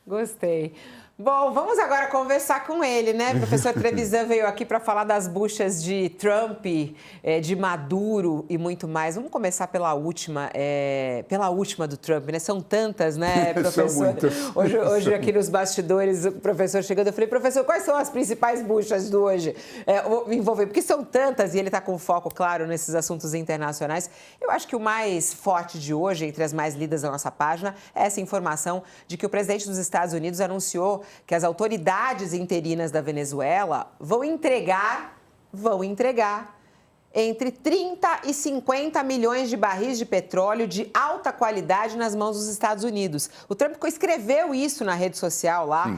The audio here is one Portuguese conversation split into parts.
Gostei. Bom, vamos agora conversar com ele, né? O professor Trevisan veio aqui para falar das buchas de Trump, de Maduro e muito mais. Vamos começar pela última do Trump, né? São tantas, né, professor? São muitas. Hoje aqui nos bastidores, o professor chegando, eu falei, professor, quais são as principais buchas de hoje? Vou me envolver, porque são tantas e ele está com foco, claro, nesses assuntos internacionais. Eu acho que o mais forte de hoje, entre as mais lidas da nossa página, é essa informação de que o presidente dos Estados Unidos anunciou que as autoridades interinas da Venezuela vão entregar entre 30 e 50 milhões de barris de petróleo de alta qualidade nas mãos dos Estados Unidos. O Trump escreveu isso na rede social lá,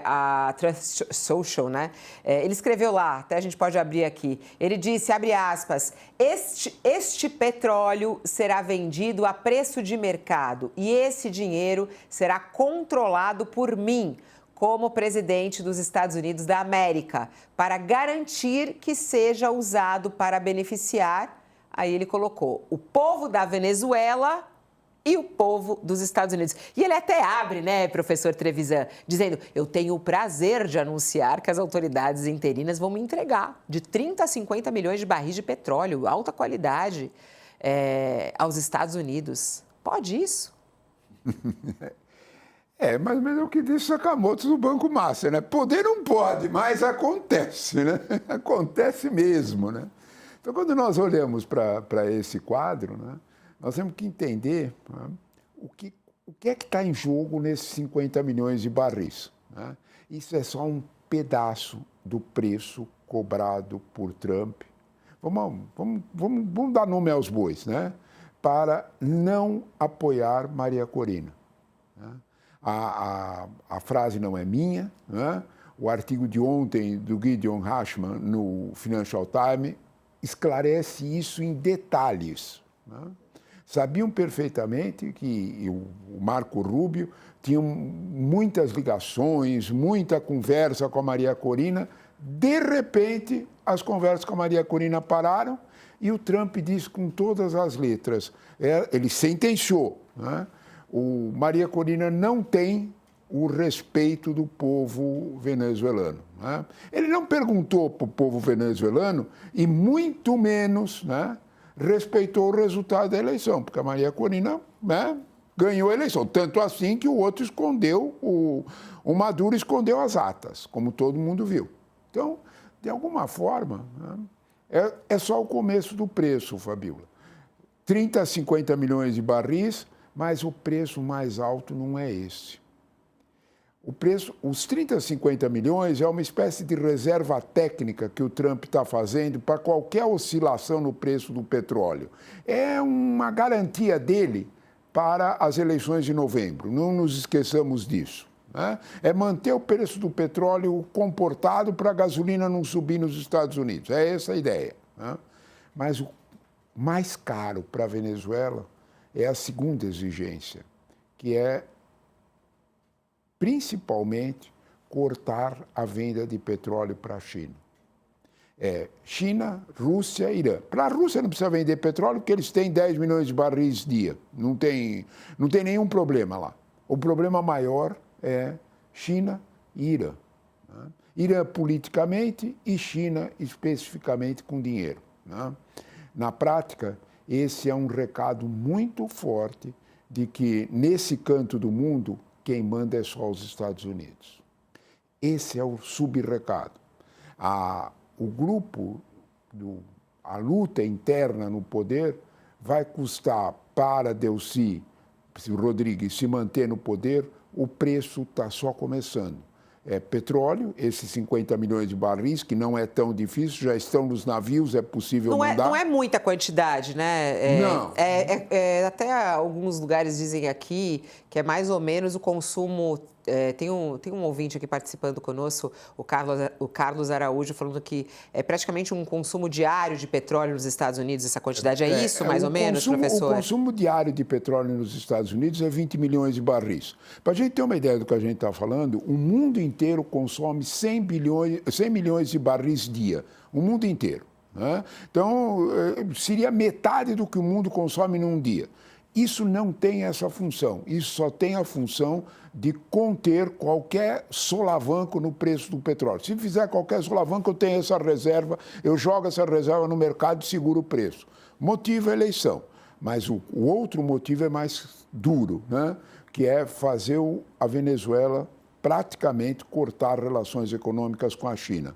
a Truth Social, né? Ele escreveu lá, até a gente pode abrir aqui. Ele disse, abre aspas, este petróleo será vendido a preço de mercado e esse dinheiro será controlado por mim, como presidente dos Estados Unidos da América, para garantir que seja usado para beneficiar, aí ele colocou, o povo da Venezuela e o povo dos Estados Unidos. E ele até abre, né, professor Trevisan, dizendo, eu tenho o prazer de anunciar que as autoridades interinas vão me entregar de 30 a 50 milhões de barris de petróleo, alta qualidade, aos Estados Unidos. Pode isso? Mais ou menos o que disse Sakamoto do Banco Master, né? Poder não pode, mas acontece, né? Acontece mesmo, né? Então, quando nós olhamos para esse quadro, né, nós temos que entender, né, o que é que está em jogo nesses 50 milhões de barris, né? Isso é só um pedaço do preço cobrado por Trump. Vamos dar nome aos bois, né? Para não apoiar Maria Corina, né? A frase não é minha, né? O artigo de ontem do Gideon Rachman no Financial Times esclarece isso em detalhes, né? Sabiam perfeitamente que o Marco Rubio tinha muitas ligações, muita conversa com a Maria Corina. De repente, as conversas com a Maria Corina pararam e o Trump disse com todas as letras, ele sentenciou, né? O Maria Corina não tem o respeito do povo venezuelano, né? Ele não perguntou para o povo venezuelano e muito menos, né, respeitou o resultado da eleição, porque a Maria Corina, né, ganhou a eleição. Tanto assim que o outro escondeu, o Maduro escondeu as atas, como todo mundo viu. Então, de alguma forma, né, é só o começo do preço, Fabíola. 30 a 50 milhões de barris, mas o preço mais alto não é esse. Os 30 a 50 milhões é uma espécie de reserva técnica que o Trump está fazendo para qualquer oscilação no preço do petróleo. É uma garantia dele para as eleições de novembro, não nos esqueçamos disso, né? É manter o preço do petróleo comportado para a gasolina não subir nos Estados Unidos. É essa a ideia, né? Mas o mais caro para a Venezuela é a segunda exigência, que é, principalmente, cortar a venda de petróleo para a China. China, Rússia e Irã. Para a Rússia não precisa vender petróleo, porque eles têm 10 milhões de barris dia. Não tem nenhum problema lá. O problema maior é China e Irã, né? Irã politicamente e China especificamente com dinheiro, né? Na prática, esse é um recado muito forte de que, nesse canto do mundo, quem manda é só os Estados Unidos. Esse é o subrecado. O grupo, a luta interna no poder, vai custar para Delcy Rodrigues se manter no poder, o preço está só começando. Petróleo, esses 50 milhões de barris, que não é tão difícil, já estão nos navios, é possível mandar. Não é muita quantidade, né? Não. Até alguns lugares dizem aqui que é mais ou menos o consumo... Tem um ouvinte aqui participando conosco, o Carlos Araújo, falando que é praticamente um consumo diário de petróleo nos Estados Unidos, essa quantidade. É isso, mais ou menos, professor? O consumo diário de petróleo nos Estados Unidos é 20 milhões de barris. Para a gente ter uma ideia do que a gente está falando, o mundo inteiro consome 100 milhões de barris dia. O mundo inteiro, né? Então, seria metade do que o mundo consome num dia. Isso não tem essa função. Isso só tem a função de conter qualquer solavanco no preço do petróleo. Se fizer qualquer solavanco, eu tenho essa reserva, eu jogo essa reserva no mercado e seguro o preço. Motivo é eleição. Mas o outro motivo é mais duro, né? Que é fazer a Venezuela praticamente cortar relações econômicas com a China.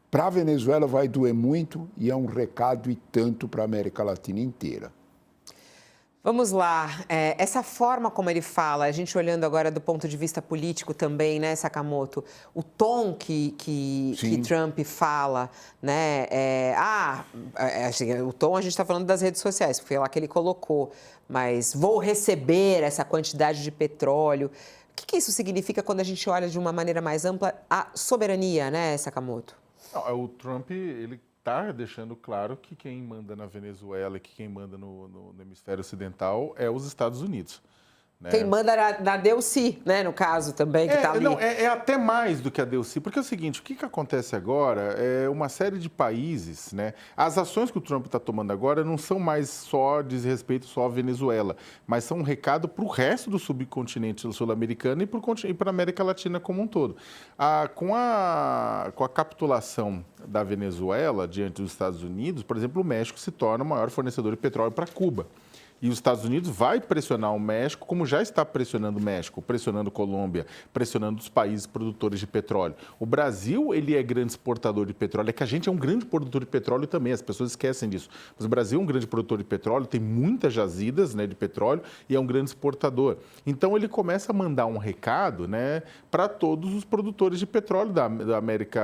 Para a Venezuela vai doer muito e é um recado e tanto para a América Latina inteira. Vamos lá, essa forma como ele fala, a gente olhando agora do ponto de vista político também, né, Sakamoto, o tom que Trump fala, né, o tom a gente está falando das redes sociais, foi lá que ele colocou, mas vou receber essa quantidade de petróleo. O que isso significa quando a gente olha de uma maneira mais ampla a soberania, né, Sakamoto? O Trump, ele está deixando claro que quem manda na Venezuela e que quem manda no hemisfério ocidental é os Estados Unidos. Né? Quem manda na DLC, né, no caso também, que está ali. Não, é até mais do que a DLC, porque é o seguinte, o que acontece agora é uma série de países, né? As ações que o Trump está tomando agora não são mais só, diz respeito só à Venezuela, mas são um recado para o resto do subcontinente sul-americano e para a América Latina como um todo. Com a capitulação da Venezuela diante dos Estados Unidos, por exemplo, o México se torna o maior fornecedor de petróleo para Cuba. E os Estados Unidos vai pressionar o México, como já está pressionando o México, pressionando a Colômbia, pressionando os países produtores de petróleo. O Brasil, ele é grande exportador de petróleo, é que a gente é um grande produtor de petróleo também, as pessoas esquecem disso. Mas o Brasil é um grande produtor de petróleo, tem muitas jazidas, né, de petróleo e é um grande exportador. Então, ele começa a mandar um recado, né, para todos os produtores de petróleo da América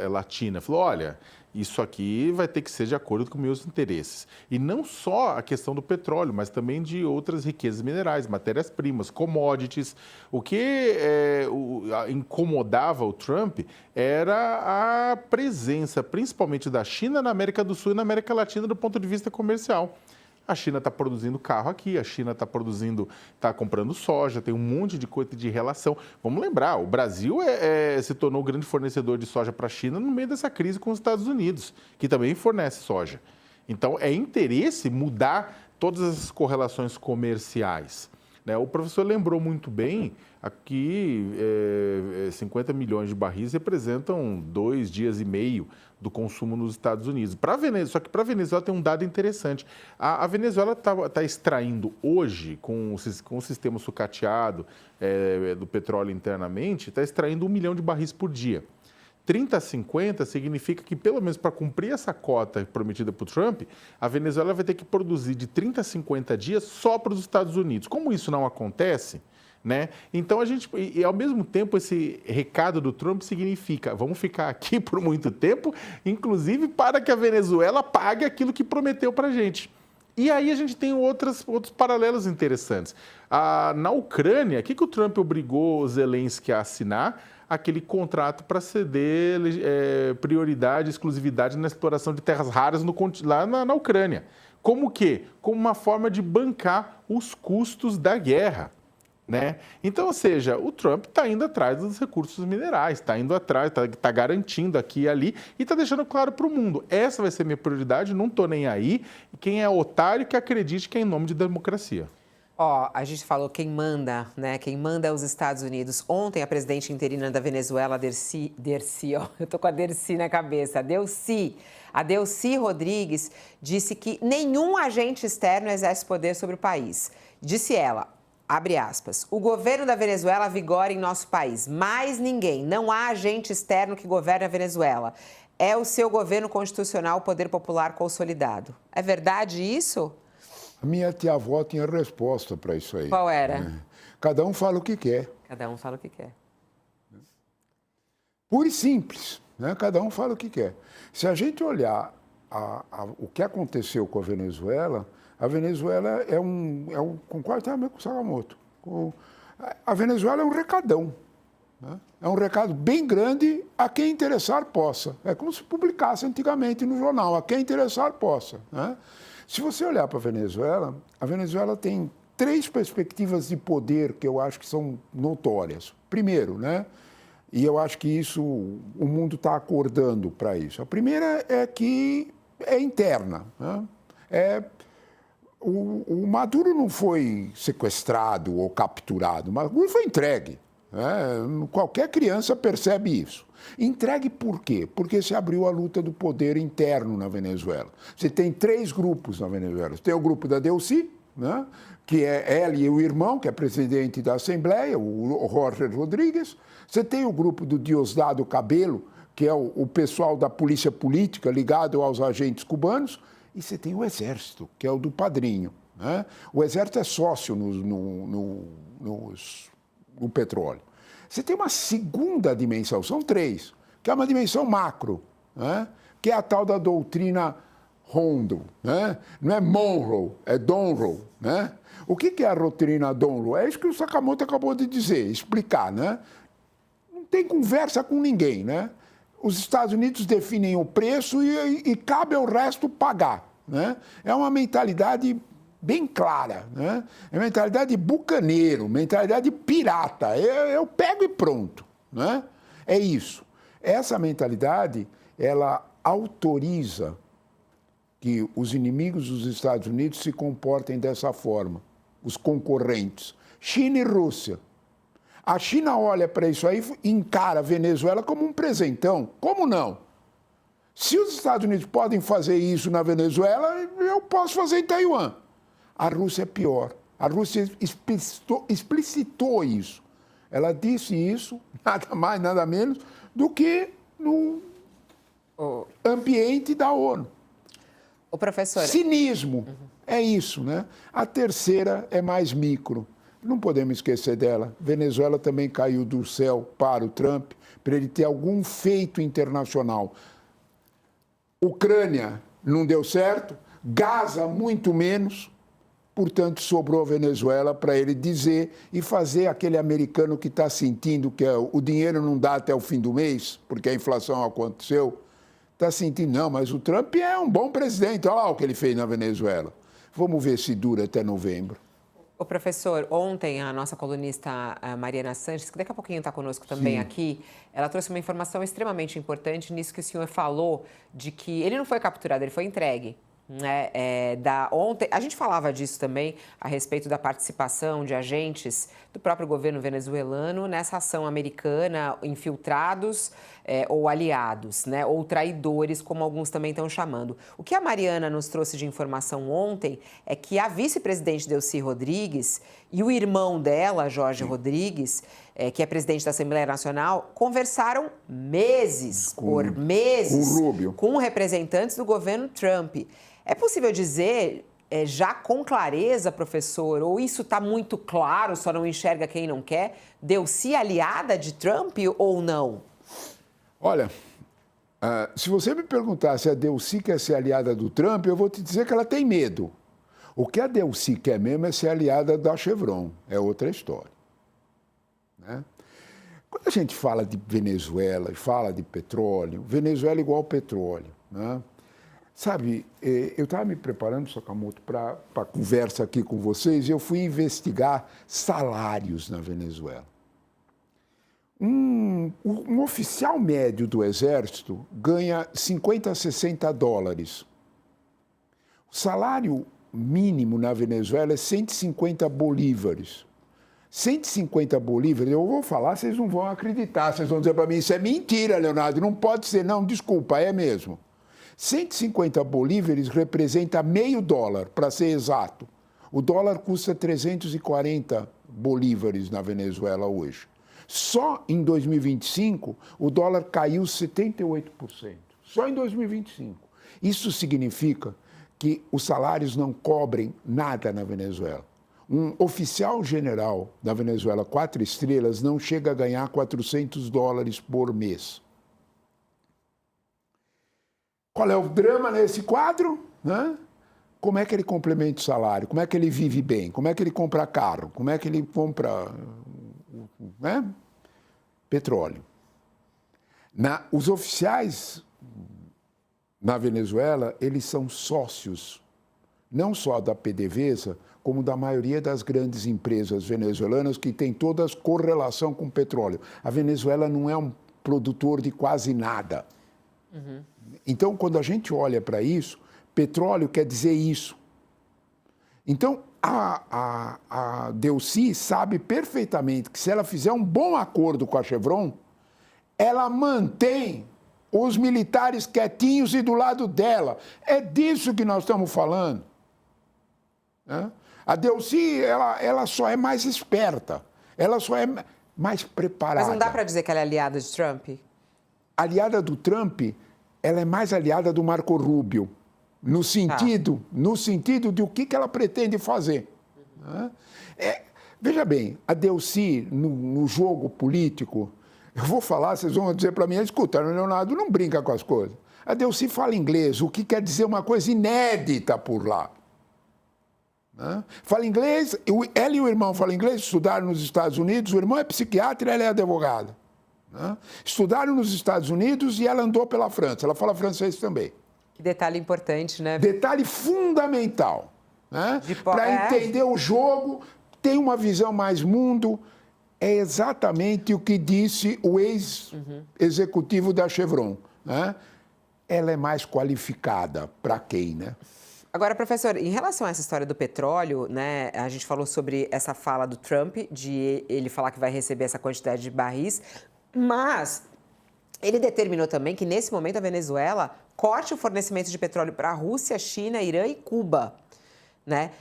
Latina. Falou, olha, isso aqui vai ter que ser de acordo com meus interesses. E não só a questão do petróleo, mas também de outras riquezas minerais, matérias-primas, commodities. O que incomodava o Trump era a presença, principalmente da China na América do Sul e na América Latina do ponto de vista comercial. A China está produzindo carro aqui, a China está comprando soja, tem um monte de coisa de relação. Vamos lembrar, o Brasil se tornou um grande fornecedor de soja para a China no meio dessa crise com os Estados Unidos, que também fornece soja. Então, é interesse mudar todas essas correlações comerciais. Né? O professor lembrou muito bem, aqui 50 milhões de barris representam 2 dias e meio do consumo nos Estados Unidos. Só que para a Venezuela tem um dado interessante. A Venezuela está extraindo hoje, com o sistema sucateado do petróleo internamente, está extraindo 1 milhão de barris por dia. 30 a 50 significa que, pelo menos para cumprir essa cota prometida por Trump, a Venezuela vai ter que produzir de 30 a 50 dias só para os Estados Unidos. Como isso não acontece, né? Então, ao mesmo tempo, esse recado do Trump significa, vamos ficar aqui por muito tempo, inclusive para que a Venezuela pague aquilo que prometeu para a gente. E aí a gente tem outros paralelos interessantes. Na Ucrânia, o que o Trump obrigou o Zelensky a assinar? Aquele contrato para ceder prioridade, exclusividade na exploração de terras raras lá na Ucrânia. Como o quê? Como uma forma de bancar os custos da guerra. Né? Então, ou seja, o Trump está indo atrás dos recursos minerais, está indo atrás, está garantindo aqui e ali e está deixando claro para o mundo, essa vai ser minha prioridade, não estou nem aí, quem é otário que acredite que é em nome de democracia. A gente falou quem manda, né? Quem manda é os Estados Unidos. Ontem, a presidente interina da Venezuela, eu tô com a Dercy na cabeça, a Delcy Rodrigues, disse que nenhum agente externo exerce poder sobre o país. Disse ela, abre aspas, o governo da Venezuela vigora em nosso país, mais ninguém, não há agente externo que governe a Venezuela. É o seu governo constitucional, o poder popular consolidado. É verdade isso? A minha tia-avó tinha resposta para isso aí. Qual era? Cada um fala o que quer. Cada um fala o que quer. Puro e simples, né? Cada um fala o que quer. Se a gente olhar o que aconteceu com a Venezuela concordo também com o Sakamoto. A Venezuela é um recadão. Né? É um recado bem grande a quem interessar possa. É como se publicasse antigamente no jornal, a quem interessar possa. Né? Se você olhar para a Venezuela tem 3 perspectivas de poder que eu acho que são notórias. Primeiro, né? E eu acho que isso, o mundo está acordando para isso. A primeira é que é interna. Né? o Maduro não foi sequestrado ou capturado, o Maduro foi entregue. Qualquer criança percebe isso. Entregue por quê? Porque se abriu a luta do poder interno na Venezuela. Você tem 3 grupos na Venezuela. Você tem o grupo da Delcy, né? Que é ela e o irmão, que é presidente da Assembleia, o Jorge Rodríguez. Você tem o grupo do Diosdado Cabello, que é o pessoal da polícia política ligado aos agentes cubanos. E você tem o Exército, que é o do padrinho, né? O Exército é sócio no petróleo. Você tem uma segunda dimensão, são 3, que é uma dimensão macro, né? Que é a tal da doutrina Rondo, né? Não é Monroe, é Donroe, né? O que é a doutrina Donroe? É isso que o Sakamoto acabou de dizer, explicar, né? Não tem conversa com ninguém, né? Os Estados Unidos definem o preço e cabe ao resto pagar, né? É uma mentalidade bem clara, né? É uma mentalidade de bucaneiro, mentalidade de pirata. Eu pego e pronto, né? É isso. Essa mentalidade, ela autoriza que os inimigos dos Estados Unidos se comportem dessa forma, os concorrentes, China e Rússia. A China olha para isso aí e encara a Venezuela como um presentão. Como não? Se os Estados Unidos podem fazer isso na Venezuela, eu posso fazer em Taiwan. A Rússia é pior. A Rússia explicitou isso. Ela disse isso, nada mais, nada menos, do que no ambiente da ONU. O professor... Cinismo. É isso, né? A terceira é mais micro. Não podemos esquecer dela. Venezuela também caiu do céu para o Trump, para ele ter algum feito internacional. Ucrânia não deu certo, Gaza muito menos, portanto sobrou a Venezuela para ele dizer e fazer aquele americano que está sentindo que o dinheiro não dá até o fim do mês, porque a inflação aconteceu, está sentindo, não, mas o Trump é um bom presidente, olha lá o que ele fez na Venezuela. Vamos ver se dura até novembro. O professor, ontem a nossa colunista a Mariana Sanches, que daqui a pouquinho está conosco também aqui, ela trouxe uma informação extremamente importante nisso que o senhor falou, de que ele não foi capturado, ele foi entregue. Né? Ontem, a gente falava disso também, a respeito da participação de agentes do próprio governo venezuelano nessa ação americana, infiltrados ou aliados, né? Ou traidores, como alguns também estão chamando. O que a Mariana nos trouxe de informação ontem é que a vice-presidente Delcy Rodrigues e o irmão dela, Jorge Rodrigues, que é presidente da Assembleia Nacional, conversaram por meses com representantes do governo Trump. É possível dizer, já com clareza, professor, ou isso está muito claro, só não enxerga quem não quer, Delcy aliada de Trump ou não? Olha, se você me perguntar se a Delcy quer ser aliada do Trump, eu vou te dizer que ela tem medo. O que a Delcy quer mesmo é ser aliada da Chevron, é outra história. Né? Quando a gente fala de Venezuela e fala de petróleo, Venezuela é igual ao petróleo, né? Sabe, eu estava me preparando, Sakamoto, para a conversa aqui com vocês e eu fui investigar salários na Venezuela. Um oficial médio do Exército ganha 50 a 60 dólares. O salário mínimo na Venezuela é 150 bolívares. 150 bolívares, eu vou falar, vocês não vão acreditar, vocês vão dizer para mim, isso é mentira, Leonardo, não pode ser, não, desculpa, é mesmo. 150 bolívares representa meio dólar, para ser exato. O dólar custa 340 bolívares na Venezuela hoje. Só em 2025, o dólar caiu 78%. Só em 2025. Isso significa que os salários não cobrem nada na Venezuela. Um oficial general da Venezuela 4 estrelas não chega a ganhar 400 dólares por mês. Qual é o drama nesse quadro? Né? Como é que ele complementa o salário? Como é que ele vive bem? Como é que ele compra carro? Como é que ele compra petróleo? Os oficiais na Venezuela, eles são sócios, não só da PDVSA, como da maioria das grandes empresas venezuelanas que têm todas correlação com petróleo. A Venezuela não é um produtor de quase nada. Então, quando a gente olha para isso, petróleo quer dizer isso. Então, a Delcy sabe perfeitamente que se ela fizer um bom acordo com a Chevron, ela mantém os militares quietinhos e do lado dela. É disso que nós estamos falando. Né? A Delcy, ela só é mais esperta, ela só é mais preparada. Mas não dá para dizer que ela é aliada de Trump? Aliada do Trump, ela é mais aliada do Marco Rubio, no sentido de o que ela pretende fazer. Né? Veja bem, a Delcy, no jogo político, eu vou falar, vocês vão dizer para mim, escuta, o Leonardo não brinca com as coisas. A Delcy fala inglês, o que quer dizer uma coisa inédita por lá. Né? Fala inglês, ela e o irmão falam inglês, estudaram nos Estados Unidos, o irmão é psiquiatra e ela é advogada. Né? Estudaram nos Estados Unidos e ela andou pela França, ela fala francês também. Que detalhe importante, né? Detalhe fundamental. Né? Para entender o jogo, tem uma visão mais mundo. É exatamente o que disse o ex-executivo da Chevron. Né? Ela é mais qualificada para quem, né? Agora, professor, em relação a essa história do petróleo, né, a gente falou sobre essa fala do Trump, de ele falar que vai receber essa quantidade de barris, mas ele determinou também que, nesse momento, a Venezuela corte o fornecimento de petróleo para a Rússia, China, Irã e Cuba. Né?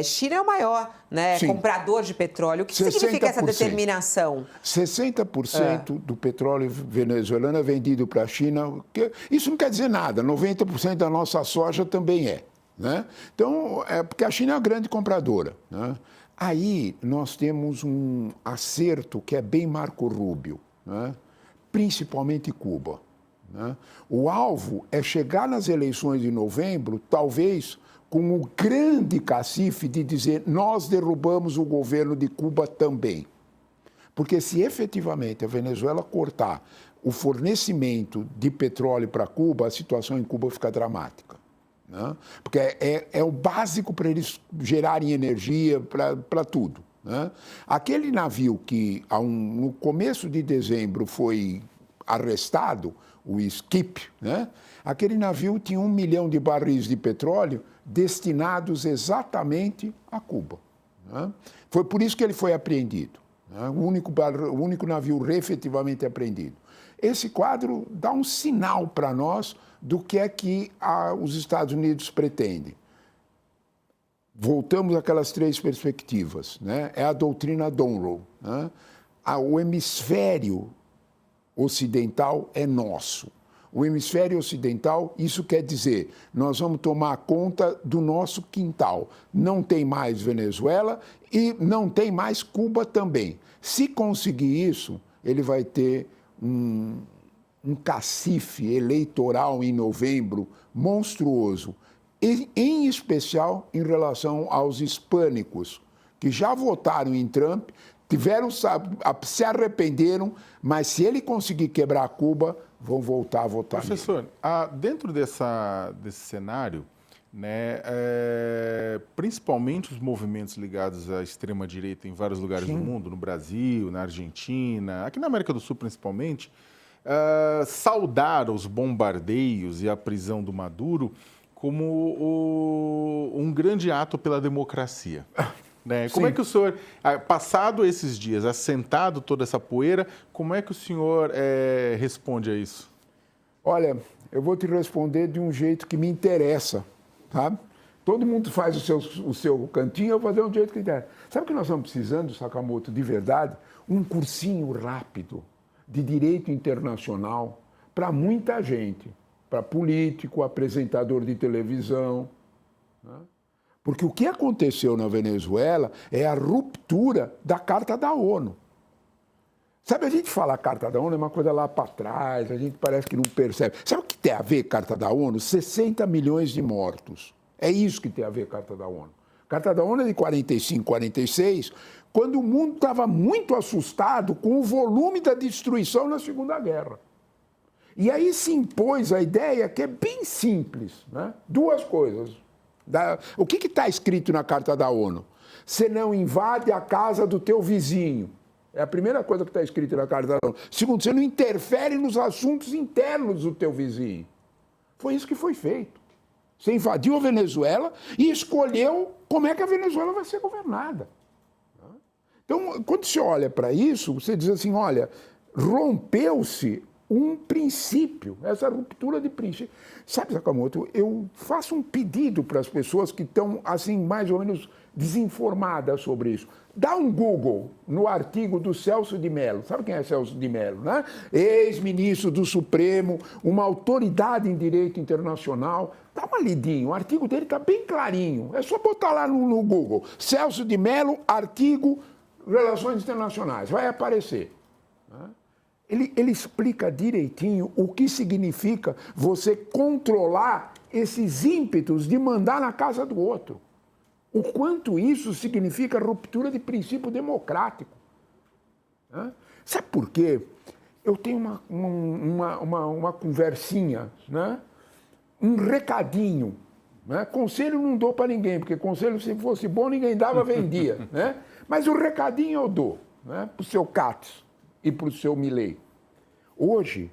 China é o maior, né, comprador de petróleo. O que significa essa determinação? 60% do petróleo venezuelano é vendido para a China. Isso não quer dizer nada, 90% da nossa soja também é. Né? Então, porque a China é uma grande compradora. Né? Aí nós temos um acerto que é bem Marco Rubio, né? Principalmente Cuba. Né? O alvo é chegar nas eleições de novembro, talvez com o grande cacife de dizer nós derrubamos o governo de Cuba também. Porque se efetivamente a Venezuela cortar o fornecimento de petróleo para Cuba, a situação em Cuba fica dramática. Né? Porque é o básico para eles gerarem energia para tudo. Né? Aquele navio que no começo de dezembro foi arrestado, o Skip, né? Aquele navio tinha 1 milhão de barris de petróleo destinados exatamente a Cuba. Né? Foi por isso que ele foi apreendido. Né? O único navio efetivamente apreendido. Esse quadro dá um sinal para nós do que é que os Estados Unidos pretendem. Voltamos àquelas 3 perspectivas. Né? É a doutrina Monroe. Né? O hemisfério ocidental é nosso. O hemisfério ocidental, isso quer dizer, nós vamos tomar conta do nosso quintal. Não tem mais Venezuela e não tem mais Cuba também. Se conseguir isso, ele vai ter um cacife eleitoral em novembro monstruoso, em especial em relação aos hispânicos, que já votaram em Trump, se arrependeram, mas se ele conseguir quebrar Cuba, vão voltar a votar. Professor, dentro desse cenário, né, principalmente os movimentos ligados à extrema-direita em vários lugares do mundo, no Brasil, na Argentina, aqui na América do Sul principalmente, saudaram os bombardeios e a prisão do Maduro como um grande ato pela democracia. Né? Como é que o senhor, passado esses dias, assentado toda essa poeira, como é que o senhor responde a isso? Olha, eu vou te responder de um jeito que me interessa, tá? Todo mundo faz o seu cantinho, eu vou fazer um jeito que interessa. Sabe o que nós estamos precisando, Sakamoto, de verdade? Um cursinho rápido de direito internacional para muita gente, para político, apresentador de televisão, né? Porque o que aconteceu na Venezuela é a ruptura da Carta da ONU. Sabe, a gente fala a Carta da ONU, é uma coisa lá para trás, a gente parece que não percebe. Sabe o que tem a ver Carta da ONU? 60 milhões de mortos. É isso que tem a ver Carta da ONU. Carta da ONU é de 45, 46, quando o mundo estava muito assustado com o volume da destruição na Segunda Guerra. E aí se impôs a ideia que é bem simples, né? 2 coisas. O que está escrito na Carta da ONU? Você não invade a casa do teu vizinho. É a primeira coisa que está escrita na Carta da ONU. Segundo, você não interfere nos assuntos internos do teu vizinho. Foi isso que foi feito. Você invadiu a Venezuela e escolheu como é que a Venezuela vai ser governada. Então, quando você olha para isso, você diz assim, olha, rompeu-se um princípio, essa ruptura de princípio. Sabe, Sakamoto, eu faço um pedido para as pessoas que estão, assim, mais ou menos desinformadas sobre isso. Dá um Google no artigo do Celso de Mello. Sabe quem é Celso de Mello, né? Ex-ministro do Supremo, uma autoridade em direito internacional. Dá uma lidinha, o artigo dele está bem clarinho. É só botar lá no Google. Celso de Mello, artigo Relações Internacionais. Vai aparecer. Ele explica direitinho o que significa você controlar esses ímpetos de mandar na casa do outro. O quanto isso significa ruptura de princípio democrático. Sabe por quê? Eu tenho uma conversinha, né? Um recadinho. Né? Conselho não dou para ninguém, porque conselho, se fosse bom, ninguém dava, vendia. Né? Mas o recadinho eu dou, né? Para o seu Katz e para o seu Milei. Hoje,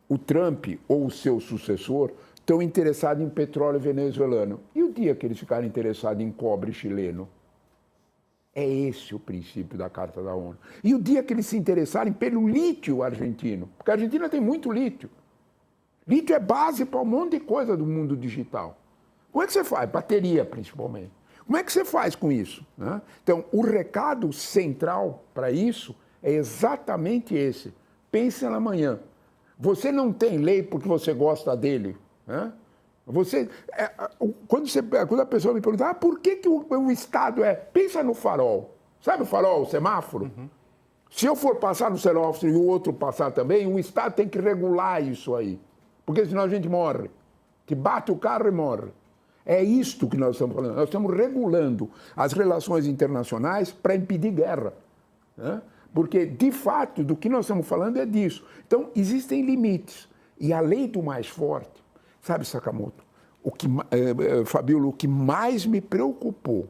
o Trump ou o seu sucessor estão interessados em petróleo venezuelano. E o dia que eles ficarem interessados em cobre chileno? É esse o princípio da Carta da ONU. E o dia que eles se interessarem pelo lítio argentino, porque a Argentina tem muito lítio. Lítio é base para um monte de coisa do mundo digital. Como é que você faz? Bateria, principalmente. Como é que você faz com isso? Né? Então, o recado central para isso é exatamente esse. Pense na manhã. Você não tem lei porque você gosta dele. Né? Quando a pessoa me pergunta, por que o Estado é... Pensa no farol. Sabe o farol, o semáforo? Uhum. Se eu for passar no semáforo e o outro passar também, o Estado tem que regular isso aí. Porque senão a gente morre. Que bate o carro e morre. É isto que nós estamos falando. Nós estamos regulando as relações internacionais para impedir guerra. Né? Porque, de fato, do que nós estamos falando é disso. Então, existem limites. E a lei do mais forte, sabe, Sakamoto, Fabíola, o que mais me preocupou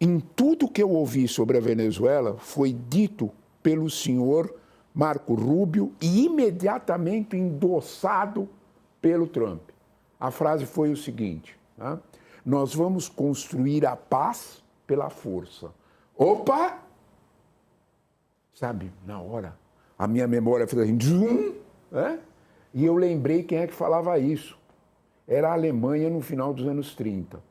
em tudo que eu ouvi sobre a Venezuela foi dito pelo senhor Marco Rubio e imediatamente endossado pelo Trump. A frase foi o seguinte, né? Nós vamos construir a paz pela força. Opa! Sabe, na hora, a minha memória fez assim, zoom, né? E eu lembrei quem é que falava isso. Era a Alemanha no final dos anos 30.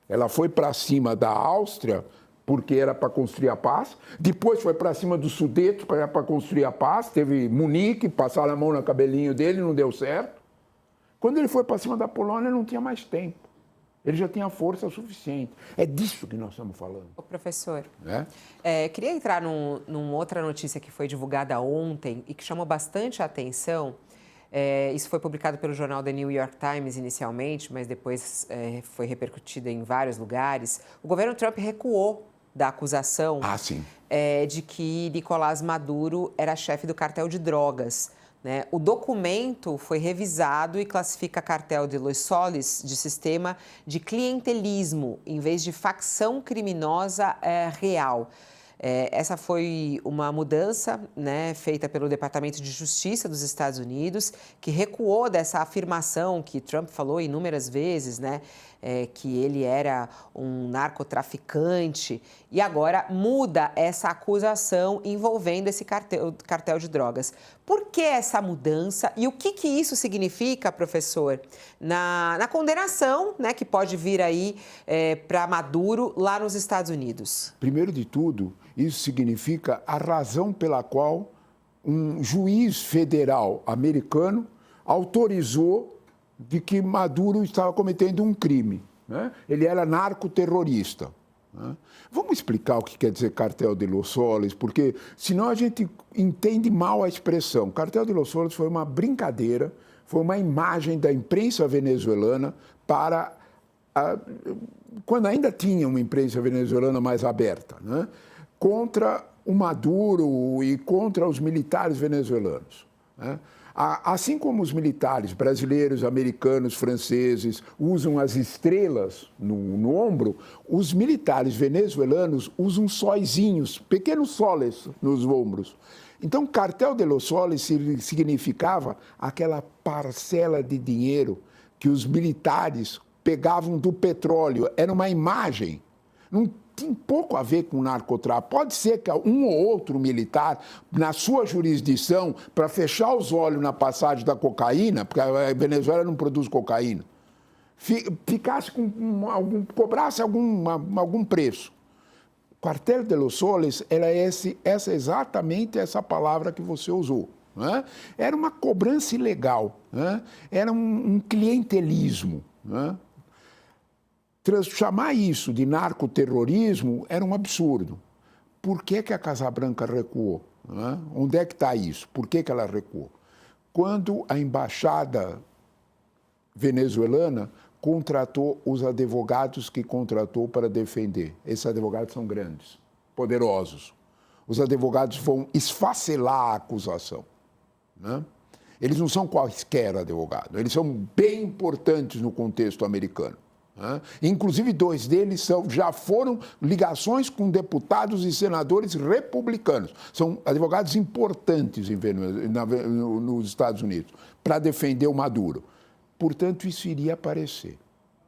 Ela foi para cima da Áustria porque era para construir a paz, depois foi para cima do Sudete para construir a paz, teve Munique, passaram a mão no cabelinho dele, não deu certo. Quando ele foi para cima da Polônia, não tinha mais tempo. Ele já tinha força suficiente. É disso que nós estamos falando. Ô, professor, queria entrar numa outra notícia que foi divulgada ontem e que chamou bastante a atenção. Isso foi publicado pelo jornal The New York Times inicialmente, mas depois foi repercutido em vários lugares. O governo Trump recuou da acusação de que Nicolás Maduro era chefe do cartel de drogas. Né? O documento foi revisado e classifica cartel de Los Soles de sistema de clientelismo, em vez de facção criminosa real. Essa foi uma mudança, né, feita pelo Departamento de Justiça dos Estados Unidos, que recuou dessa afirmação que Trump falou inúmeras vezes, né, que ele era um narcotraficante, e agora muda essa acusação envolvendo esse cartel de drogas. Por que essa mudança e o que isso significa, professor, na condenação, né, que pode vir aí para Maduro lá nos Estados Unidos? Primeiro de tudo, isso significa a razão pela qual um juiz federal americano autorizou de que Maduro estava cometendo um crime. Né? Ele era narcoterrorista. Né? Vamos explicar o que quer dizer cartel de Los Soles, porque senão a gente entende mal a expressão. Cartel de Los Soles foi uma brincadeira, foi uma imagem da imprensa venezuelana para... quando ainda tinha uma imprensa venezuelana mais aberta, né? Contra o Maduro e contra os militares venezuelanos. Né? Assim como os militares brasileiros, americanos, franceses usam as estrelas no ombro, os militares venezuelanos usam sóizinhos, pequenos soles nos ombros. Então, cartel de Los Soles significava aquela parcela de dinheiro que os militares pegavam do petróleo. Era uma imagem. Não tem pouco a ver com narcotráfico. Pode ser que um ou outro militar, na sua jurisdição, para fechar os olhos na passagem da cocaína, porque a Venezuela não produz cocaína, ficasse cobrasse algum preço. Quartel de los Soles era exatamente essa palavra que você usou. Né? Era uma cobrança ilegal, né? Era um clientelismo. Né? Chamar isso de narcoterrorismo era um absurdo. Por que a Casa Branca recuou? Né? Onde é que está isso? Por que ela recuou? Quando a embaixada venezuelana contratou os advogados que contratou para defender. Esses advogados são grandes, poderosos. Os advogados vão esfacelar a acusação. Né? Eles não são quaisquer advogados, eles são bem importantes no contexto americano. Né? Inclusive, 2 deles já foram ligações com deputados e senadores republicanos. São advogados importantes nos Estados Unidos para defender o Maduro. Portanto, isso iria aparecer.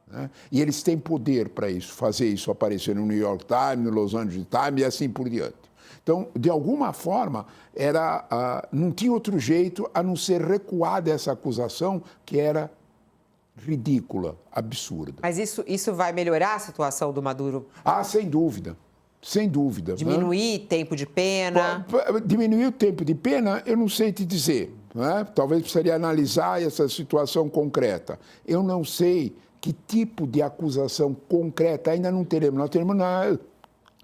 Né? E eles têm poder para isso, fazer isso aparecer no New York Times, no Los Angeles Times e assim por diante. Então, de alguma forma, não tinha outro jeito a não ser recuar dessa acusação que era ridícula, absurda. Mas isso vai melhorar a situação do Maduro? Ah, sem dúvida. Sem dúvida. Diminuir tempo de pena? Diminuir o tempo de pena, eu não sei te dizer. Né? Talvez precisaria analisar essa situação concreta. Eu não sei que tipo de acusação concreta ainda não teremos. Nós teremos na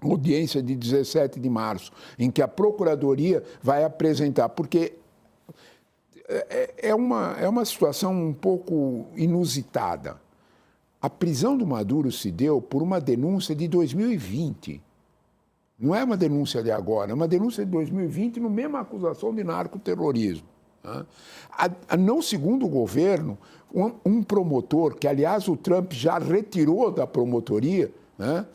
audiência de 17 de março, em que a Procuradoria vai apresentar, porque é uma situação um pouco inusitada. A prisão do Maduro se deu por uma denúncia de 2020. Não é uma denúncia de agora, é uma denúncia de 2020 no mesma acusação de narcoterrorismo. Né? Não segundo o governo, um promotor, que aliás o Trump já retirou da promotoria, né?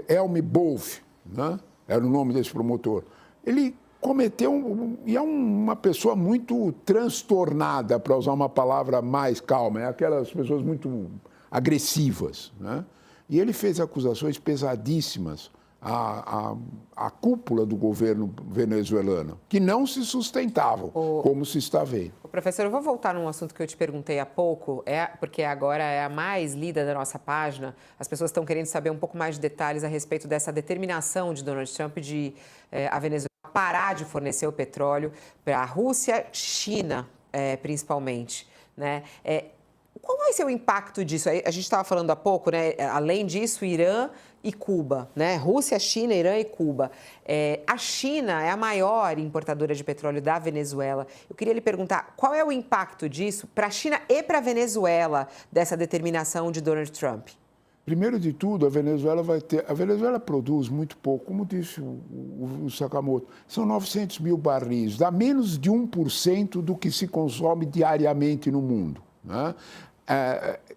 Elmi Wolf, né? Era o nome desse promotor, ele cometeu, e é uma pessoa muito transtornada, para usar uma palavra mais calma, é aquelas pessoas muito agressivas, né? E ele fez acusações pesadíssimas à cúpula do governo venezuelano, que não se sustentavam, como se está vendo. Professor, eu vou voltar num assunto que eu te perguntei há pouco, porque agora é a mais lida da nossa página. As pessoas estão querendo saber um pouco mais de detalhes a respeito dessa determinação de Donald Trump de a Venezuela parar de fornecer o petróleo para a Rússia, China, principalmente, né? Qual vai ser o impacto disso? A gente estava falando há pouco, né? Além disso, Irã e Cuba, né? Rússia, China, Irã e Cuba. A China é a maior importadora de petróleo da Venezuela. Eu queria lhe perguntar qual é o impacto disso para a China e para a Venezuela, dessa determinação de Donald Trump? Primeiro de tudo, a Venezuela produz muito pouco, como disse o Sakamoto, são 900 mil barris, dá menos de 1% do que se consome diariamente no mundo. Né?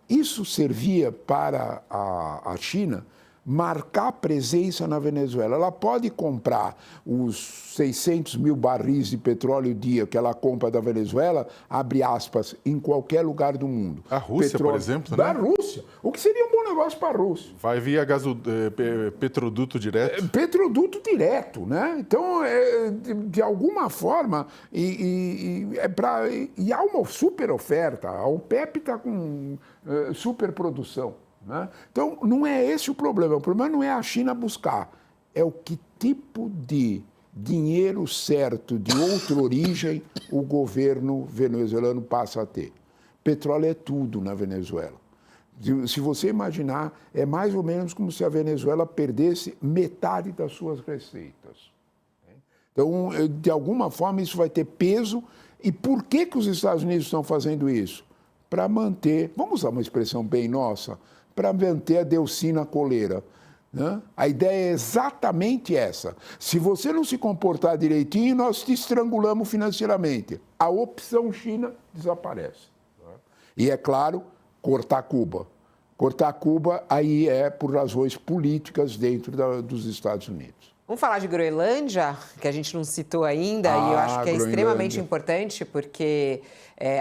Isso servia para a China marcar presença na Venezuela. Ela pode comprar os 600 mil barris de petróleo dia que ela compra da Venezuela, abre aspas, em qualquer lugar do mundo. A Rússia, por exemplo, da né? Rússia, o que seria um bom negócio para a Rússia. Vai via petroduto direto? Petroduto direto, né? Então, de alguma forma, e há uma super oferta, a OPEP está com superprodução. Né? Então, não é esse o problema não é a China buscar, é o que tipo de dinheiro certo de outra origem o governo venezuelano passa a ter. Petróleo é tudo na Venezuela. Se você imaginar, é mais ou menos como se a Venezuela perdesse metade das suas receitas. Então, de alguma forma, isso vai ter peso. E por que os Estados Unidos estão fazendo isso? Para manter, vamos usar uma expressão bem nossa, para manter a Delcina coleira. Né? A ideia é exatamente essa. Se você não se comportar direitinho, nós te estrangulamos financeiramente. A opção China desaparece. E, é claro, cortar Cuba. Cortar Cuba aí é por razões políticas dentro dos Estados Unidos. Vamos falar de Groenlândia, que a gente não citou ainda, e eu acho que é extremamente importante, porque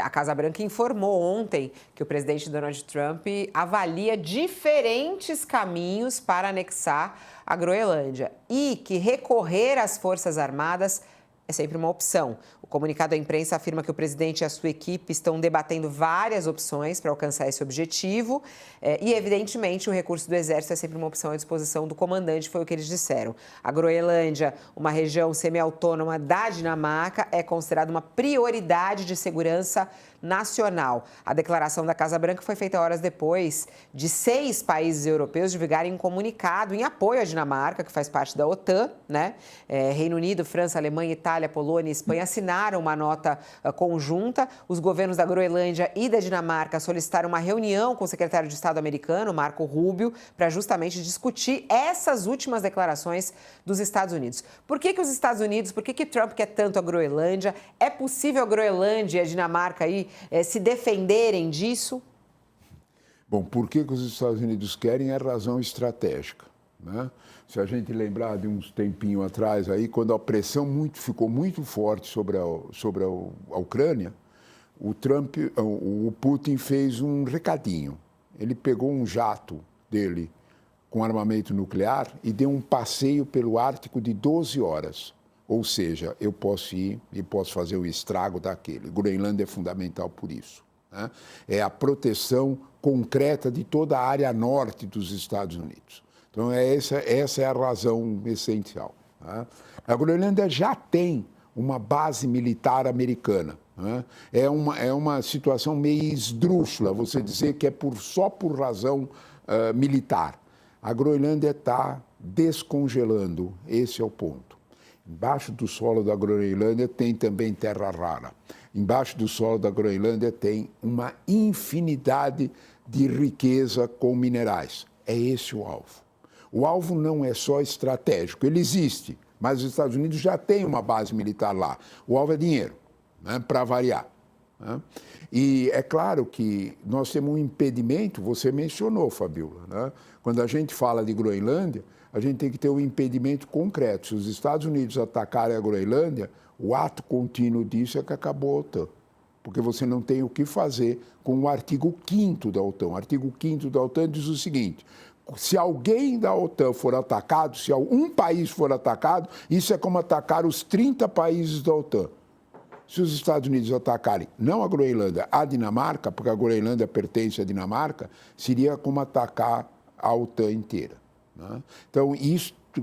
a Casa Branca informou ontem que o presidente Donald Trump avalia diferentes caminhos para anexar a Groenlândia e que recorrer às Forças Armadas é sempre uma opção. O comunicado à imprensa afirma que o presidente e a sua equipe estão debatendo várias opções para alcançar esse objetivo e, evidentemente, o recurso do Exército é sempre uma opção à disposição do comandante, foi o que eles disseram. A Groenlândia, uma região semi-autônoma da Dinamarca, é considerada uma prioridade de segurança nacional. A declaração da Casa Branca foi feita horas depois de 6 países europeus divulgarem um comunicado em apoio à Dinamarca, que faz parte da OTAN, né? Reino Unido, França, Alemanha, Itália, Polônia e Espanha assinaram uma nota conjunta. Os governos da Groenlândia e da Dinamarca solicitaram uma reunião com o secretário de Estado americano, Marco Rubio, para justamente discutir essas últimas declarações dos Estados Unidos. Por que os Estados Unidos, por que Trump quer tanto a Groenlândia? É possível a Groenlândia e a Dinamarca aí se defenderem disso? Bom, por que os Estados Unidos querem é razão estratégica, né? Se a gente lembrar de uns tempinho atrás, aí, quando a pressão ficou muito forte sobre a Ucrânia, o Putin fez um recadinho. Ele pegou um jato dele com armamento nuclear e deu um passeio pelo Ártico de 12 horas. Ou seja, eu posso ir e posso fazer o estrago daquele. Groenlândia é fundamental por isso, né? É a proteção concreta de toda a área norte dos Estados Unidos. Então, essa é a razão essencial, né? A Groenlândia já tem uma base militar americana, né? É uma situação meio esdrúxula você dizer que é só por razão militar. A Groenlândia está descongelando, esse é o ponto. Embaixo do solo da Groenlândia tem também terra rara. Embaixo do solo da Groenlândia tem uma infinidade de riqueza com minerais. É esse o alvo. O alvo não é só estratégico, ele existe, mas os Estados Unidos já têm uma base militar lá. O alvo é dinheiro, né, para variar, né? E é claro que nós temos um impedimento, você mencionou, Fabiola, né? Quando a gente fala de Groenlândia, a gente tem que ter um impedimento concreto. Se os Estados Unidos atacarem a Groenlândia, o ato contínuo disso é que acabou a OTAN. Porque você não tem o que fazer com o artigo 5º da OTAN. O artigo 5º da OTAN diz o seguinte: se alguém da OTAN for atacado, se um país for atacado, isso é como atacar os 30 países da OTAN. Se os Estados Unidos atacarem, não a Groenlândia, a Dinamarca, porque a Groenlândia pertence à Dinamarca, seria como atacar a OTAN inteira, né? Então,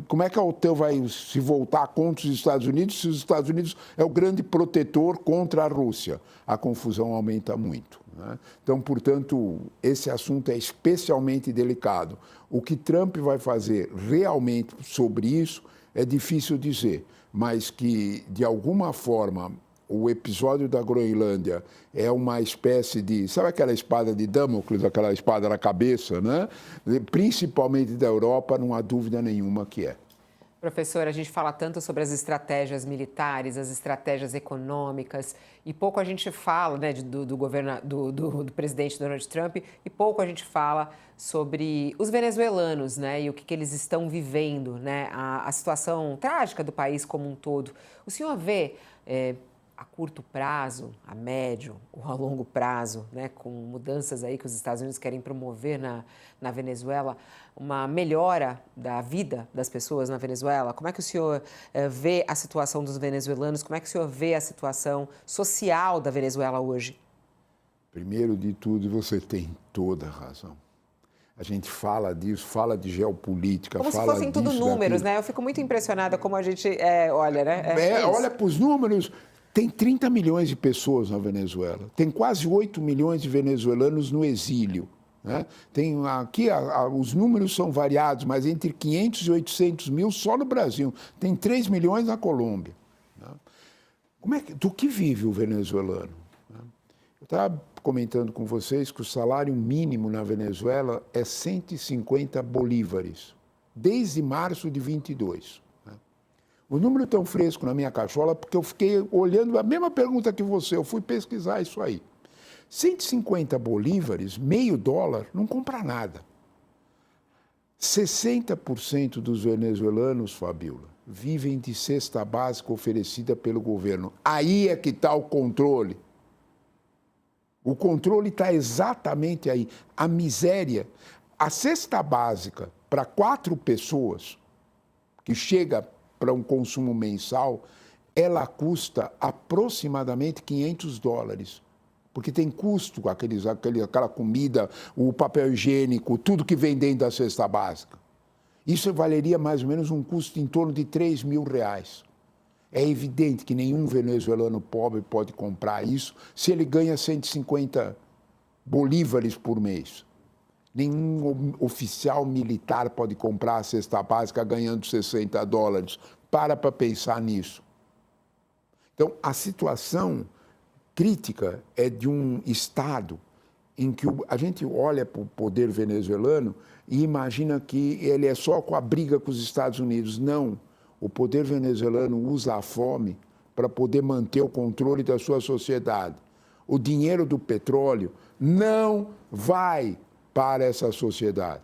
como é que a OTAN vai se voltar contra os Estados Unidos se os Estados Unidos é o grande protetor contra a Rússia? A confusão aumenta muito, né? Então, portanto, esse assunto é especialmente delicado. O que Trump vai fazer realmente sobre isso é difícil dizer, mas que, de alguma forma, o episódio da Groenlândia é uma espécie de... Sabe aquela espada de Damocles, aquela espada na cabeça, né? Principalmente da Europa, não há dúvida nenhuma que é. Professor, a gente fala tanto sobre as estratégias militares, as estratégias econômicas, e pouco a gente fala, né, do presidente Donald Trump, e pouco a gente fala sobre os venezuelanos, né, e o que eles estão vivendo, né, a situação trágica do país como um todo. O senhor vê a curto prazo, a médio ou a longo prazo, né, com mudanças aí que os Estados Unidos querem promover na Venezuela, uma melhora da vida das pessoas na Venezuela? Como é que o senhor vê a situação dos venezuelanos? Como é que o senhor vê a situação social da Venezuela hoje? Primeiro de tudo, você tem toda a razão. A gente fala disso, fala de geopolítica, como fala se fossem tudo números, daquilo. né? Eu fico muito impressionada como a gente olha, né? Olha para os números. Tem 30 milhões de pessoas na Venezuela. Tem quase 8 milhões de venezuelanos no exílio, né? Tem aqui, os números são variados, mas entre 500 e 800 mil só no Brasil. Tem 3 milhões na Colômbia, né? Do que vive o venezuelano? Eu estava comentando com vocês que o salário mínimo na Venezuela é 150 bolívares, desde março de 22. O número tão fresco na minha cachola porque eu fiquei olhando a mesma pergunta que você, eu fui pesquisar isso aí. 150 bolívares, meio dólar, não compra nada. 60% dos venezuelanos, Fabíola, vivem de cesta básica oferecida pelo governo. Aí é que está o controle. O controle está exatamente aí. A miséria. A cesta básica para 4 pessoas, que chega para um consumo mensal, ela custa aproximadamente $500. Porque tem custo, aquela comida, o papel higiênico, tudo que vem dentro da cesta básica. Isso valeria mais ou menos um custo em torno de R$3.000. É evidente que nenhum venezuelano pobre pode comprar isso se ele ganha 150 bolívares por mês. Nenhum oficial militar pode comprar a cesta básica ganhando $60. Para pensar nisso. Então, a situação crítica é de um Estado em que a gente olha para o poder venezuelano e imagina que ele é só com a briga com os Estados Unidos. Não. O poder venezuelano usa a fome para poder manter o controle da sua sociedade. O dinheiro do petróleo não vai para essa sociedade.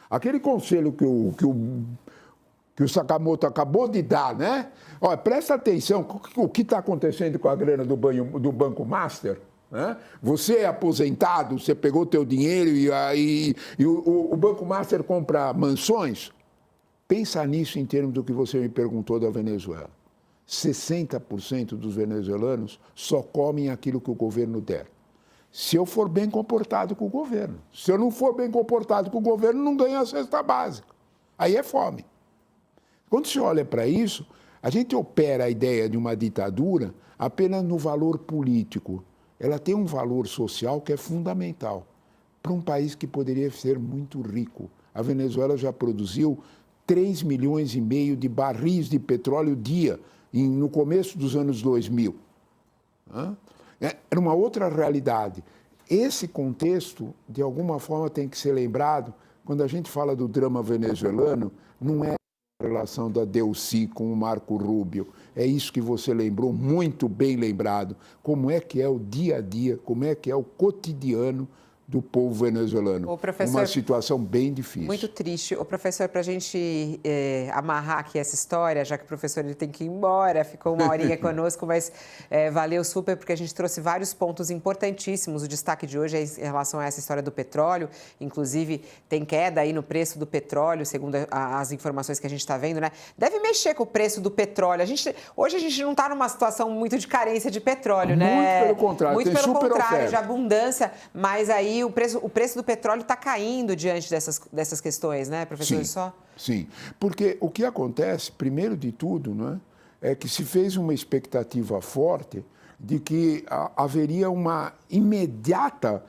Aquele conselho que o Sakamoto acabou de dar, né? Olha, presta atenção o que está acontecendo com a grana do Banco Master. Né? Você é aposentado, você pegou o teu dinheiro e o Banco Master compra mansões. Pensa nisso em termos do que você me perguntou da Venezuela. 60% dos venezuelanos só comem aquilo que o governo der. Se eu for bem comportado com o governo. Se eu não for bem comportado com o governo, não ganho a cesta básica. Aí é fome. Quando se olha para isso, a gente opera a ideia de uma ditadura apenas no valor político. Ela tem um valor social que é fundamental para um país que poderia ser muito rico. A Venezuela já produziu 3,5 milhões de barris de petróleo dia no começo dos anos 2000. Era uma outra realidade. Esse contexto, de alguma forma, tem que ser lembrado quando a gente fala do drama venezuelano, não é a relação da Delcy com o Marco Rubio. É isso que você lembrou, muito bem lembrado. Como é que é o dia a dia, como é que é o cotidiano do povo venezuelano. Uma situação bem difícil. Muito triste. O professor, para a gente amarrar aqui essa história, já que o professor ele tem que ir embora, ficou uma horinha conosco, mas valeu super, porque a gente trouxe vários pontos importantíssimos. O destaque de hoje é em relação a essa história do petróleo. Inclusive, tem queda aí no preço do petróleo, segundo as informações que a gente está vendo, né? Deve mexer com o preço do petróleo. Hoje a gente não está numa situação muito de carência de petróleo, né? Muito pelo contrário. Muito tem pelo super contrário, oferta. de abundância, mas aí o preço do petróleo está caindo diante dessas questões, né, professor? Sim, porque o que acontece, primeiro de tudo, não é que se fez uma expectativa forte de que haveria uma imediata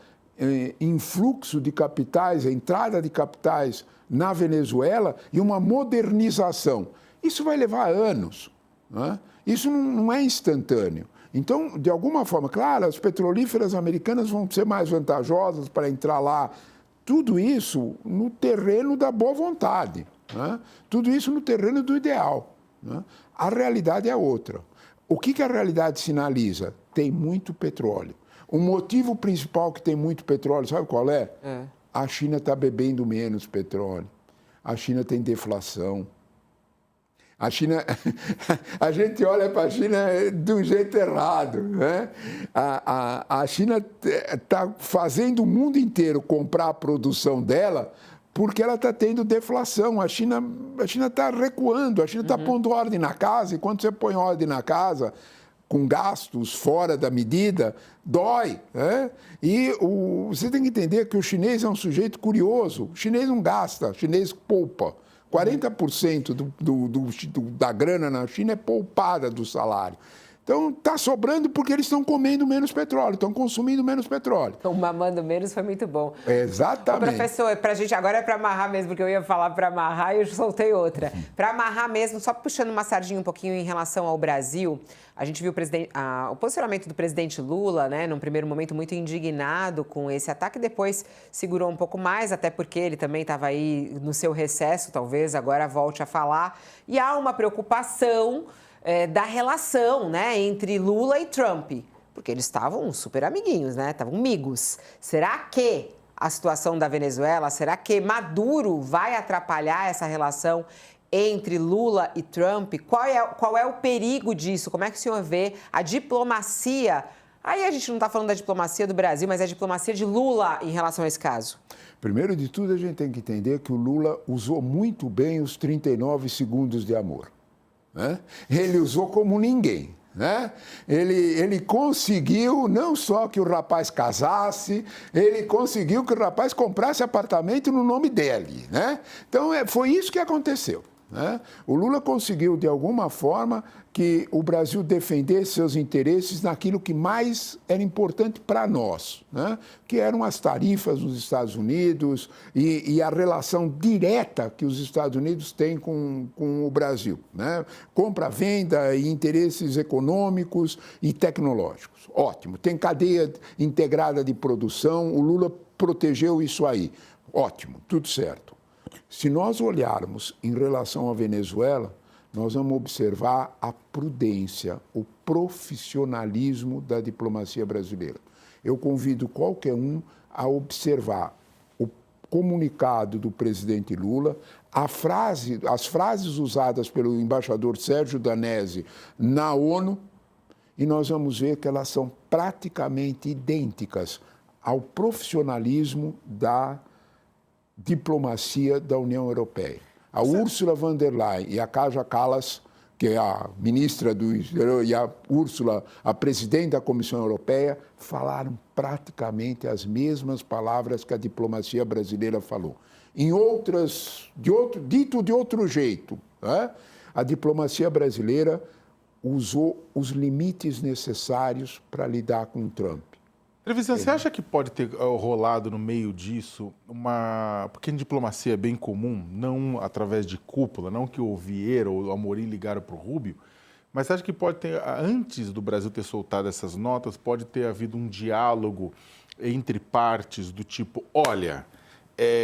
influxo de capitais, entrada de capitais na Venezuela e uma modernização. Isso vai levar anos, não é? Isso não é instantâneo. Então, de alguma forma, claro, as petrolíferas americanas vão ser mais vantajosas para entrar lá. Tudo isso no terreno da boa vontade, né? Tudo isso no terreno do ideal, né? A realidade é outra. O que a realidade sinaliza? Tem muito petróleo. O motivo principal que tem muito petróleo, sabe qual é? A China está bebendo menos petróleo. A China tem deflação. A China, a gente olha para a China de um jeito errado, né? A China está fazendo o mundo inteiro comprar a produção dela porque ela está tendo deflação. A China está recuando, a China está pondo ordem na casa, e quando você põe ordem na casa, com gastos fora da medida, dói, né? E você tem que entender que o chinês é um sujeito curioso. O chinês não gasta, o chinês poupa. 40% da grana na China é poupada do salário. Então, está sobrando porque eles estão comendo menos petróleo, estão consumindo menos petróleo. O mamando menos foi muito bom. Exatamente. Ô, professor, pra gente agora é para amarrar mesmo, porque eu ia falar para amarrar e eu soltei outra. Para amarrar mesmo, só puxando uma sardinha um pouquinho em relação ao Brasil, a gente viu o posicionamento do presidente Lula, né, num primeiro momento muito indignado com esse ataque, depois segurou um pouco mais, até porque ele também estava aí no seu recesso, talvez agora volte a falar. E há uma preocupação da relação, né, entre Lula e Trump, porque eles estavam super amiguinhos, né, estavam amigos. Será que a situação da Venezuela? Será que Maduro vai atrapalhar essa relação entre Lula e Trump? Qual é o perigo disso? Como é que o senhor vê a diplomacia? Aí a gente não está falando da diplomacia do Brasil, mas é a diplomacia de Lula em relação a esse caso. Primeiro de tudo, a gente tem que entender que o Lula usou muito bem os 39 segundos de amor. Né? Ele usou como ninguém. Né? Ele conseguiu não só que o rapaz casasse, ele conseguiu que o rapaz comprasse apartamento no nome dele. Né? Então, foi isso que aconteceu. Né? O Lula conseguiu, de alguma forma, que o Brasil defendesse seus interesses naquilo que mais era importante para nós, né? Que eram as tarifas nos Estados Unidos e a relação direta que os Estados Unidos têm com o Brasil. Né? Compra, venda e interesses econômicos e tecnológicos. Ótimo. Tem cadeia integrada de produção, o Lula protegeu isso aí. Ótimo, tudo certo. Se nós olharmos em relação à Venezuela, nós vamos observar a prudência, o profissionalismo da diplomacia brasileira. Eu convido qualquer um a observar o comunicado do presidente Lula, as frases usadas pelo embaixador Sérgio Danesi na ONU, e nós vamos ver que elas são praticamente idênticas ao profissionalismo da diplomacia da União Europeia. A Ursula von der Leyen e a Kaja Kallas, que é a ministra e a Ursula, a presidente da Comissão Europeia, falaram praticamente as mesmas palavras que a diplomacia brasileira falou. Dito de outro jeito, né? A diplomacia brasileira usou os limites necessários para lidar com o Trump. Trevisan, você acha que pode ter rolado no meio disso uma... Porque em diplomacia é bem comum, não através de cúpula, não que o Vieira ou o Amorim ligaram para o Rubio, mas você acha que pode ter, antes do Brasil ter soltado essas notas, pode ter havido um diálogo entre partes do tipo, olha,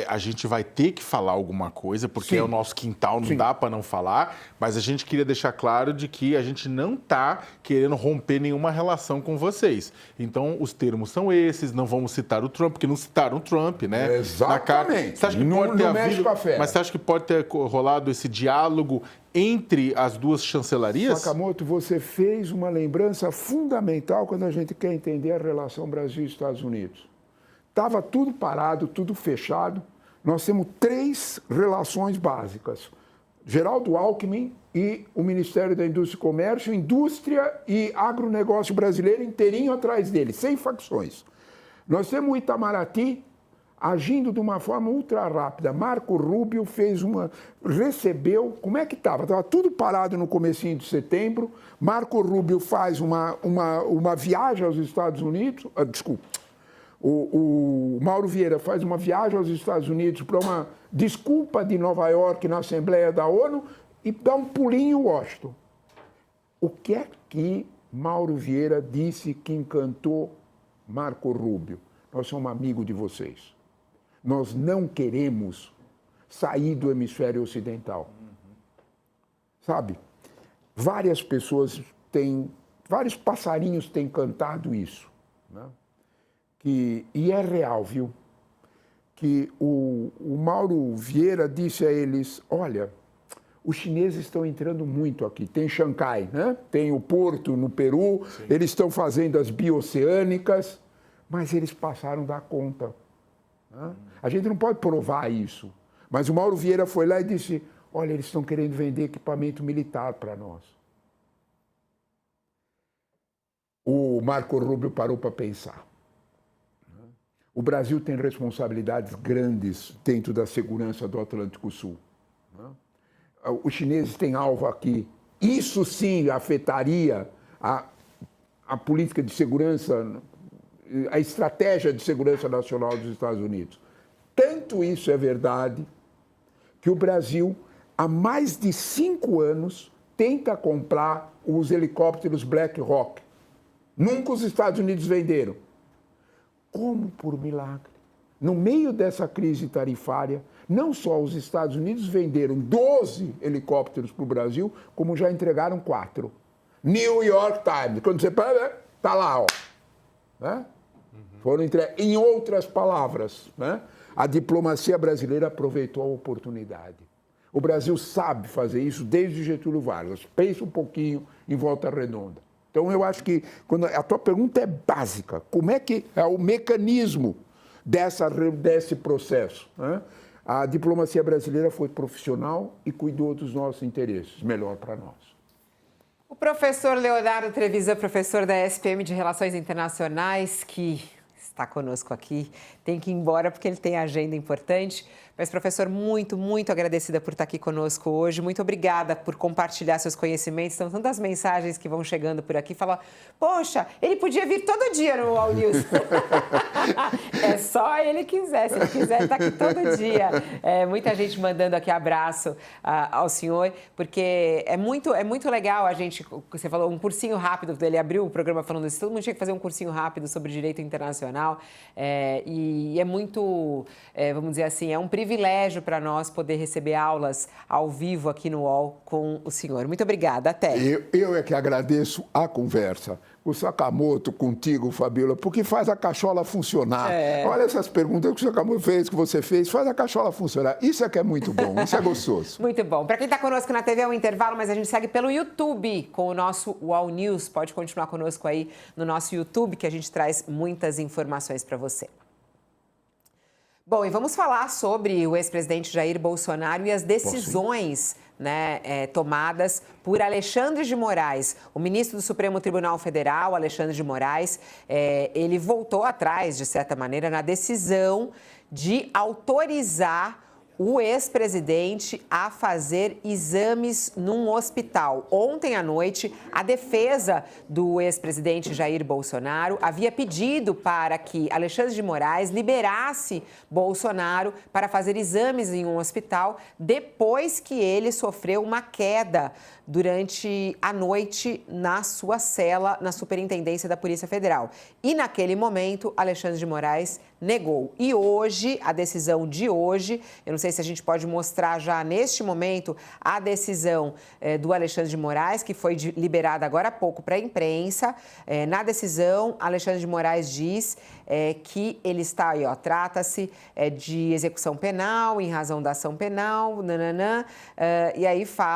a gente vai ter que falar alguma coisa, porque é o nosso quintal, não dá para não falar, mas a gente queria deixar claro de que a gente não está querendo romper nenhuma relação com vocês. Então, os termos são esses, não vamos citar o Trump, porque não citaram o Trump, né? Exatamente. Você acha que pode ter havido, mas você acha que pode ter rolado esse diálogo entre as duas chancelarias? Sakamoto, você fez uma lembrança fundamental quando a gente quer entender a relação Brasil e Estados Unidos. Estava tudo parado, tudo fechado. Nós temos 3 relações básicas. Geraldo Alckmin e o Ministério da Indústria e Comércio, indústria e agronegócio brasileiro inteirinho atrás dele, sem facções. Nós temos o Itamaraty agindo de uma forma ultra rápida. Marco Rubio recebeu, como é que estava? Estava tudo parado no comecinho de setembro. Marco Rubio faz uma viagem aos Estados Unidos, O Mauro Vieira faz uma viagem aos Estados Unidos para uma desculpa de Nova York na Assembleia da ONU e dá um pulinho em Washington. O que é que Mauro Vieira disse que encantou Marco Rubio? Nós somos amigos de vocês. Nós não queremos sair do hemisfério ocidental. Sabe? Várias vários passarinhos têm cantado isso, né? E é real, viu? Que o Mauro Vieira disse a eles, olha, os chineses estão entrando muito aqui. Tem Xangai, né? Tem o Porto no Peru, eles estão fazendo as bioceânicas, mas eles passaram da conta. Né? A gente não pode provar isso. Mas o Mauro Vieira foi lá e disse, olha, eles estão querendo vender equipamento militar para nós. O Marco Rubio parou para pensar. O Brasil tem responsabilidades grandes dentro da segurança do Atlântico Sul. Os chineses têm alvo aqui. Isso sim afetaria a política de segurança, a estratégia de segurança nacional dos Estados Unidos. Tanto isso é verdade que o Brasil, há mais de 5 anos, tenta comprar os helicópteros Black Hawk. Nunca os Estados Unidos venderam. Como por milagre. No meio dessa crise tarifária, não só os Estados Unidos venderam 12 helicópteros para o Brasil, como já entregaram 4. New York Times. Quando você pega, está lá, ó. Né? Foram entregues. Em outras palavras, né? A diplomacia brasileira aproveitou a oportunidade. O Brasil sabe fazer isso desde Getúlio Vargas. Pensa um pouquinho em Volta Redonda. Então, eu acho que a tua pergunta é básica. Como é que é o mecanismo desse processo? Né? A diplomacia brasileira foi profissional e cuidou dos nossos interesses, melhor para nós. O professor Leonardo Trevisan, professor da SPM de Relações Internacionais, que está conosco aqui, tem que ir embora porque ele tem agenda importante. Mas, professor, muito, muito agradecida por estar aqui conosco hoje. Muito obrigada por compartilhar seus conhecimentos. São tantas mensagens que vão chegando por aqui. Falar, poxa, ele podia vir todo dia no All News. É só ele quiser. Se ele quiser, está aqui todo dia. Muita gente mandando aqui abraço ao senhor, porque é muito legal a gente... Você falou um cursinho rápido, ele abriu o programa falando isso. Todo mundo tinha que fazer um cursinho rápido sobre direito internacional. E é muito, vamos dizer assim, é um privilégio para nós poder receber aulas ao vivo aqui no UOL com o senhor. Muito obrigada, até. Eu é que agradeço a conversa. O Sakamoto contigo, Fabíola, porque faz a cachola funcionar. Olha essas perguntas que o Sakamoto fez, que você fez, faz a cachola funcionar. Isso é que é muito bom, isso é gostoso. Muito bom. Para quem está conosco na TV é um intervalo, mas a gente segue pelo YouTube com o nosso UOL News. Pode continuar conosco aí no nosso YouTube, que a gente traz muitas informações para você. Bom, e vamos falar sobre o ex-presidente Jair Bolsonaro e as decisões tomadas por Alexandre de Moraes. O ministro do Supremo Tribunal Federal, Alexandre de Moraes, ele voltou atrás, de certa maneira, na decisão de autorizar o ex-presidente a fazer exames num hospital. Ontem à noite, a defesa do ex-presidente Jair Bolsonaro havia pedido para que Alexandre de Moraes liberasse Bolsonaro para fazer exames em um hospital depois que ele sofreu uma queda durante a noite na sua cela na Superintendência da Polícia Federal. E naquele momento, Alexandre de Moraes negou. E hoje, a decisão de hoje, eu não sei se a gente pode mostrar já neste momento a decisão do Alexandre de Moraes, que foi liberada agora há pouco para a imprensa. Na decisão, Alexandre de Moraes diz que ele está aí, trata-se de execução penal, em razão da ação penal, e aí fala